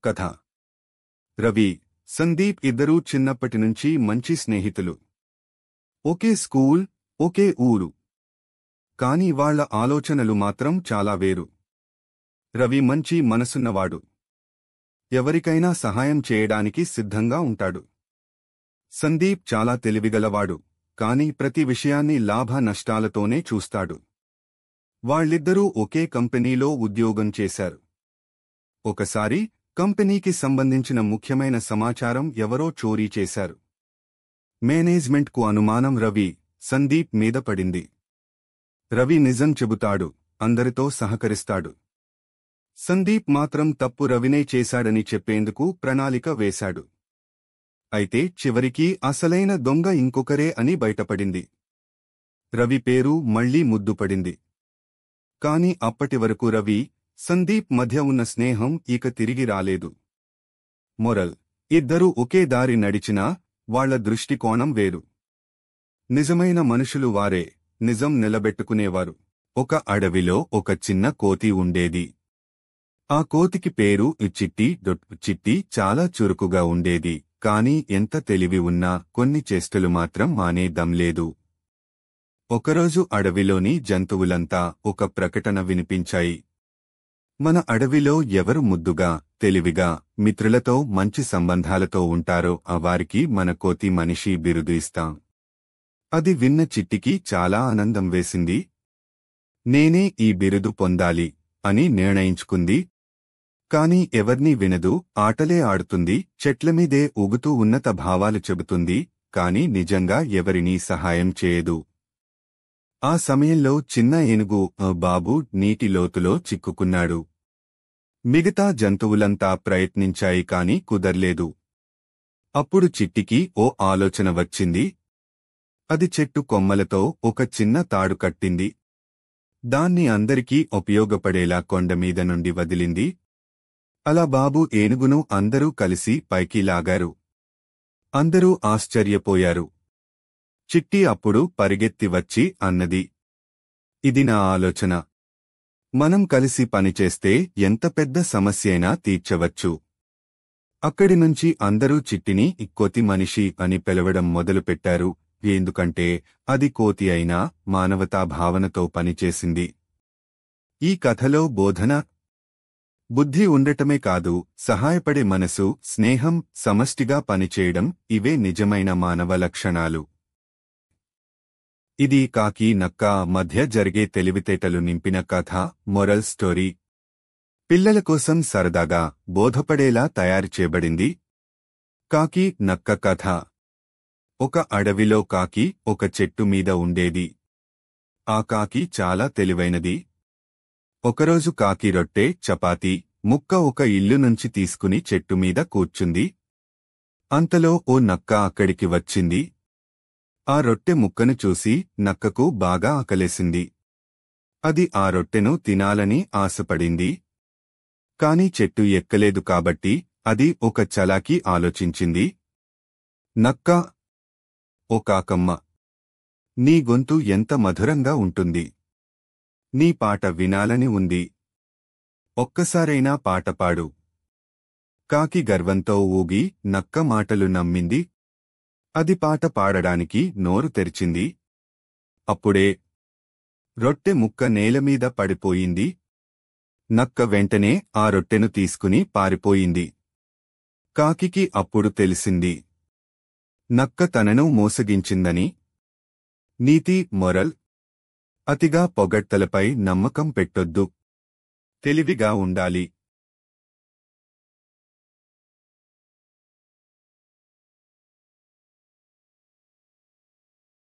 కథ రవి, సందీప్ ఇద్దరూ చిన్నప్పటినుంచి మంచి స్నేహితులు. ఒకే స్కూల్, ఒకే ఊరు. కాని వాళ్ల ఆలోచనలు మాత్రం చాలా వేరు. రవి మంచి మనసున్నవాడు. ఎవరికైనా సహాయం చేయడానికి సిద్ధంగా ఉంటాడు. సందీప్ చాలా తెలివిగలవాడు, కాని ప్రతి విషయాన్ని లాభ నష్టాలతోనే చూస్తాడు. వాళ్ళిద్దరూ ఒకే కంపెనీలో ఉద్యోగం చేశారు. ఒకసారి కంపెనీకి సంబంధించిన ముఖ్యమైన సమాచారం ఎవరో చోరీ చేశారు. మేనేజ్మెంట్కు అనుమానం రవి, సందీప్ మీద పడింది. రవి నిజం చెబుతాడు, అందరితో సహకరిస్తాడు. సందీప్ మాత్రం తప్పు రవినే చేశాడని చెప్పేందుకు ప్రణాళిక వేశాడు. అయితే చివరికి అసలైన దొంగ ఇంకొకరే అని బయటపడింది. రవి పేరు మళ్లీ ముద్దుపడింది. కాని అప్పటివరకు రవి, సందీప్ మధ్య ఉన్న స్నేహం ఇక తిరిగి రాలేదు. మొరల్: ఇద్దరూ ఒకే దారి నడిచినా వాళ్ల దృష్టికోణం వేరు. నిజమైన మనుషులు వారే, నిజం నిలబెట్టుకునేవారు. ఒక అడవిలో ఒక చిన్న కోతి ఉండేది. ఆ కోతికి పేరు చిట్టి. చిట్టి చాలా చురుకుగా ఉండేది, కాని ఎంత తెలివి ఉన్నా కొన్ని చేష్టలు మాత్రం మానేదంలేదు. ఒకరోజు అడవిలోని జంతువులంతా ఒక ప్రకటన వినిపించాయి. మన అడవిలో ఎవరు ముద్దుగా, తెలివిగా, మిత్రులతో మంచి సంబంధాలతో ఉంటారో వారికి మన కోతి మనిషి బిరుదు ఇస్తాం. అది విన్న చిట్టికి చాలా ఆనందం వేసింది. నేనే ఈ బిరుదు పొందాలి అని నిర్ణయించుకుంది. కాని ఎవర్నీ వినదు, ఆటలే ఆడుతుంది, చెట్లమీదే ఊగుతూ ఉన్నత భావాలు చెబుతుంది, కాని నిజంగా ఎవరినీ సహాయం చేయదు. ఆ సమయంలో చిన్న ఏనుగు బాబు నీటి లోతులో చిక్కుకున్నాడు. మిగతా జంతువులంతా ప్రయత్నించాయి కాని కుదర్లేదు. అప్పుడు చిట్టికి ఓ ఆలోచన వచ్చింది. అది చెట్టు కొమ్మలతో ఒక చిన్న తాడు కట్టింది. దాన్ని అందరికీ ఉపయోగపడేలా కొండమీద నుండి వదిలింది. అలా బాబు ఏనుగును అందరూ కలిసి పైకి లాగారు. అందరూ ఆశ్చర్యపోయారు. చిట్టి అప్పుడు పరిగెత్తి వచ్చి అన్నది, ఇది నా ఆలోచన. మనం కలిసి పనిచేస్తే ఎంత పెద్ద సమస్యైనా తీర్చవచ్చు. అక్కడినుంచి అందరూ చిట్టిని కోతి మనిషి అని పిలవడం మొదలుపెట్టారు. ఎందుకంటే అది కోతి అయినా మానవతా భావనతో పనిచేసింది. ఈ కథలో బోధన: బుద్ధి ఉండటమే కాదు, సహాయపడే మనసు, స్నేహం, సమష్టిగా పనిచేయడం ఇవే నిజమైన మానవ లక్షణాలు. ఇది కాకి నక్క మధ్య జరిగే తెలివితేటలు నింపిన కథ. మొరల్ స్టోరీ: పిల్లల కోసం సరదాగా, బోధపడేలా తయారు చేయబడింది. కాకి నక్క కథ. ఒక అడవిలో కాకి ఒక చెట్టు మీద ఉండేది. ఆ కాకి చాలా తెలివైనది. ఒకరోజు కాకి రొట్టె, చపాతీ ముక్క ఒక ఇల్లు నుంచి తీసుకుని చెట్టు మీద కూర్చుంది. అంతలో ఓ నక్క అక్కడికి వచ్చింది. ఆ రొట్టె ముక్కను చూసి నక్కకు బాగా ఆకలేసింది. అది ఆ రొట్టెను తినాలని ఆశపడింది. కాని చెట్టు ఎక్కలేదు కాబట్టి అది ఒక చలాకీ ఆలోచించింది. నక్క: ఓ కాకమ్మ, నీ గొంతు ఎంత మధురంగా ఉంటుంది. నీ పాట వినాలని ఉంది. ఒక్కసారైనా పాట పాడు. కాకి గర్వంతో ఊగి నక్క మాటలు నమ్మింది. అది పాట పాడడానికి నోరు తెరిచింది. అప్పుడే రొట్టె ముక్క నేలమీద పడిపోయింది. నక్క వెంటనే ఆ రొట్టెను తీసుకుని పారిపోయింది. కాకికి అప్పుడు తెలిసింది, నక్క తనను మోసగించిందని. నీతి మొరల్: అతిగా పొగడ్తలపై నమ్మకం పెట్టొద్దు. తెలివిగా ఉండాలి.